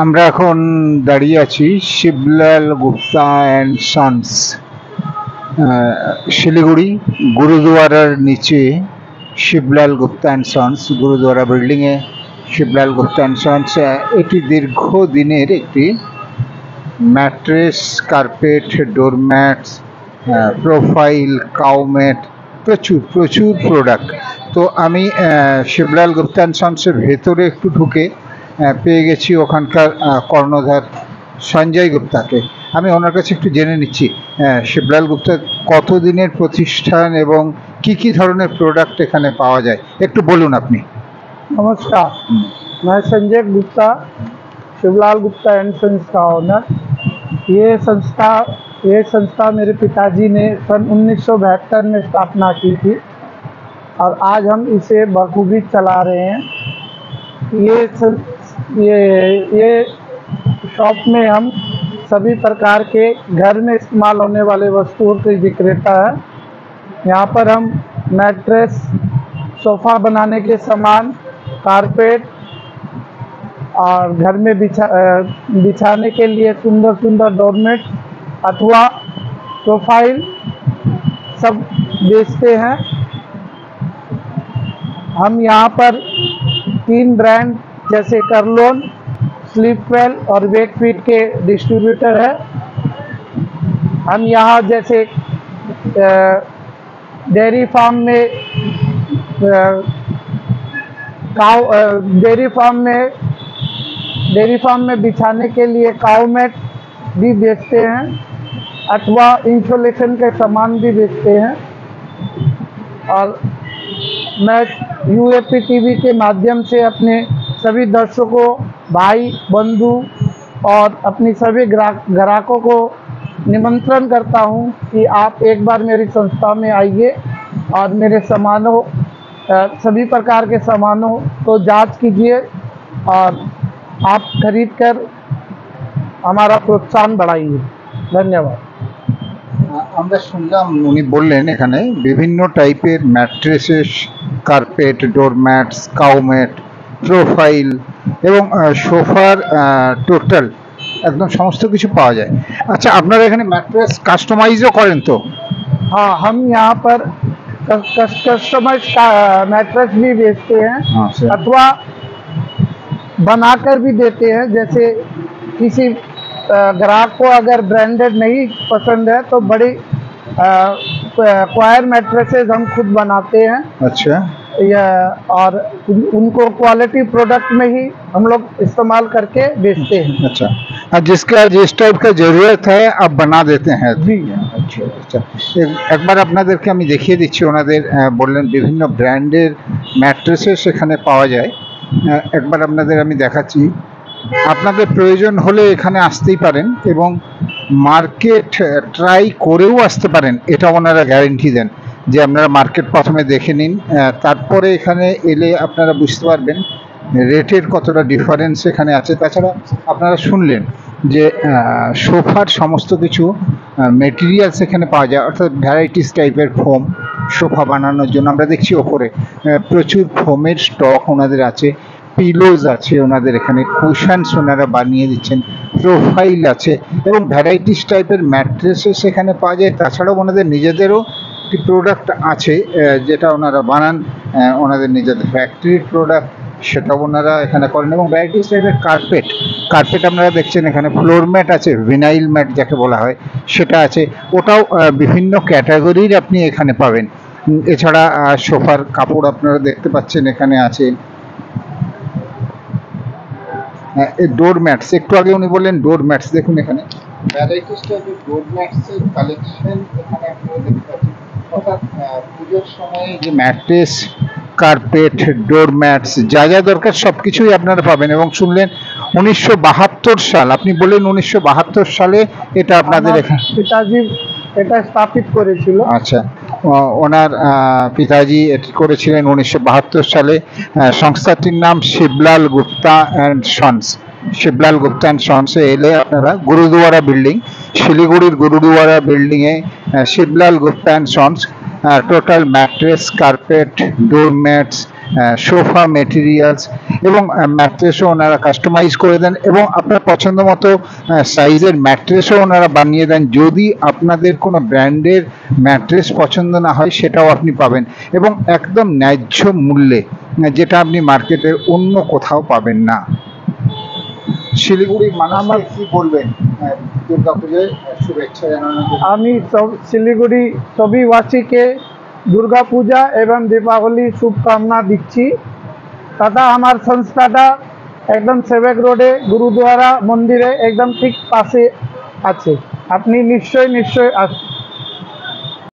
আমরা এখন দাঁড়িয়ে আছি শিবলাল গুপ্তা অ্যান্ড সন্স শিলিগুড়ি গুরুদুয়ারার নিচে। শিবলাল গুপ্তা অ্যান্ড সন্স গুরুদুয়ারা বিল্ডিংয়ে শিবলাল গুপ্তা অ্যান্ড সন্স এটি দীর্ঘদিনের একটি ম্যাট্রেস, কার্পেট, ডোরম্যাটস, প্রোফাইল, কাউমেট, প্রচুর প্রচুর প্রোডাক্ট। তো আমি শিবলাল গুপ্তা অ্যান্ড সন্সের ভেতরে একটু ঢুকে পেয়ে গেছি ওখানকার কর্ণধার সঞ্জয় গুপ্তাকে। আমি ওনার কাছে একটু জেনে নিচ্ছি শিবলাল গুপ্তা কতদিনের প্রতিষ্ঠান এবং কি কি ধরনের প্রোডাক্ট এখানে পাওয়া যায়, একটু বলুন আপনি। नमस्कार, मैं संजय गुप्ता, शिवलाल गुप्ता एंड सन्स का ओनर। ये संस्था मेरे पिताजी ने सन 1972 में स्थापना की थी और आज हम इसे बखूबी चला रहे हैं। ये शॉप में हम सभी प्रकार के घर में इस्तेमाल होने वाले वस्तुओं के विक्रेता है। यहाँ पर हम मैट्रेस, सोफ़ा बनाने के सामान, कारपेट और घर में बिछाने के लिए सुंदर सुंदर डोरमेट अथवा प्रोफाइल सब बेचते हैं। हम यहाँ पर 3 ब्रांड जैसे करलोन, स्लीपवेल और वेकफिट के डिस्ट्रीब्यूटर है। हम यहाँ जैसे डेयरी फार्म में बिछाने के लिए काउमेट भी बेचते हैं अथवा इंसुलेशन के सामान भी बेचते हैं। और मैं यूएपी टीवी के माध्यम से अपने सभी दर्शकों, भाई बंधु और अपनी सभी ग्राहकों को निमंत्रण करता हूं कि आप एक बार मेरी संस्था में आइए और मेरे सामानों, सभी प्रकार के सामानों को जांच कीजिए और आप खरीद कर हमारा प्रोत्साहन बढ़ाइए। धन्यवाद। আমরা শুনলাম উনি বললেন এখানে বিভিন্ন টাইপের ম্যাট্রেসেস, কার্পেট, ডোরম্যাটস, কাউমেট, প্রোফাইল এবং সোফার টোটাল একদম সমস্ত কিছু পাওয়া যায়। আচ্ছা, আপনারা এখানে ম্যাট্রেস কাস্টমাইজও করেন তো? हाँ, हम यहाँ पर कस्टमाइज मैट्रेस भी बेचते हैं अथवा बनाकर भी देते हैं। जैसे किसी ग्राहक को अगर ब्रांडेड नहीं पसंद है तो बड़ी क्वायर मैट्रेसेस हम खुद बनाते हैं। अच्छा। और उनको क्वालिटी प्रोडक्ट में ही हम लोग इस्तेमाल करके बेचते हैं। अच्छा, जिसका जिस टाइप का ज़रूरत है आप बना देते हैं? जी। अच्छा अच्छा, একবার আপনাদেরকে আমি দেখিয়ে দিচ্ছি। ওনাদের বললেন বিভিন্ন ব্র্যান্ডের ম্যাট্রেসেস সেখানে পাওয়া যায়। একবার আপনাদের আমি দেখাচ্ছি। আপনাদের প্রয়োজন হলে এখানে আসতেই পারেন এবং মার্কেট ট্রাই করেও আসতে পারেন, এটা ওনারা গ্যারেন্টি দেন যে আপনারা মার্কেট প্রথমে দেখে নিন, তারপরে এখানে এলে আপনারা বুঝতে পারবেন রেটের কতটা ডিফারেন্স এখানে আছে। তাছাড়া আপনারা শুনলেন যে সোফার সমস্ত কিছু মেটেরিয়ালস এখানে পাওয়া যায়, অর্থাৎ ভ্যারাইটিস টাইপের ফোম সোফা বানানোর জন্য। আমরা দেখছি ওপরে প্রচুর ফোমের স্টক ওনাদের আছে, পিলোজ আছে ওনাদের এখানে, কুশনস ওনারা বানিয়ে দিচ্ছেন, প্রোফাইল আছে এবং ভ্যারাইটিস টাইপের ম্যাট্রেসেস এখানে পাওয়া যায়। তাছাড়াও ওনাদের নিজেদেরও একটি প্রোডাক্ট আছে যেটা ওনারা বানান, ওনাদের নিজেদের ফ্যাক্টরির প্রোডাক্ট, সেটা ওনারা এখানে করেন। এবং ভ্যারাইটিস টাইপের কার্পেট আপনারা দেখছেন এখানে, ফ্লোর ম্যাট আছে, ভিনাইল ম্যাট যাকে বলা হয় সেটা আছে, ওটাও বিভিন্ন ক্যাটাগরির আপনি এখানে পাবেন। এছাড়া সোফার কাপড় আপনারা দেখতে পাচ্ছেন এখানে আছে। ডোরম্যাটস, একটু আগে উনি বললেন ডোরম্যাটস, দেখুন এখানে ভ্যারাইটিস টাইপের ডোরম্যাটসের কালেকশন এখানে আপনারা দেখতে পাচ্ছেন। অর্থাৎ পুজোর সময়ে যে ম্যাট্রেস, কার্পেট, ডোরম্যাটস যা যা দরকার সব কিছুই আপনারা পাবেন। এবং শুনলেন 1972 সাল, আপনি বললেন 1972 সালে এটা আপনাদের এখানে পিতাজি এটা স্থাপিত করেছিল। আচ্ছা, ওনার পিতাজি এটি করেছিলেন 1972 সালে। সংস্থাটির নাম Shivlal Gupta and sons. Shivlal Gupta and সন্সে এলে আপনারা গুরুদুয়ারা বিল্ডিং, শিলিগুড়ির গুরুদুয়ারা বিল্ডিংয়ে Shivlal Gupta and sons total mattress, carpet, doormats sofa materials এবং ম্যাট্রেসও ওনারা কাস্টমাইজ করে দেন এবং আপনার পছন্দ মতো সাইজের ম্যাট্রেসও ওনারা বানিয়ে দেন। যদি আপনাদের কোনো ব্র্যান্ডের ম্যাট্রেস পছন্দ না হয় সেটাও আপনি পাবেন এবং একদম ন্যায্য মূল্যে, যেটা আপনি মার্কেটের অন্য কোথাও পাবেন না। শিলিগুড়ির মানুষকে কি বলবেন দুর্গাপুজোয় শুভেচ্ছা জানানোর জন্য? আমি सब শিলিগুড়ি सभी वासी के दुर्गा पूजा एवं दीपावली शुभकामना দিচ্ছি। তথা আমার সংস্থাটা একদম সেবক রোডে গুরুদুয়ারা মন্দিরে একদম ঠিক পাশে আছে। আপনি নিশ্চয়ই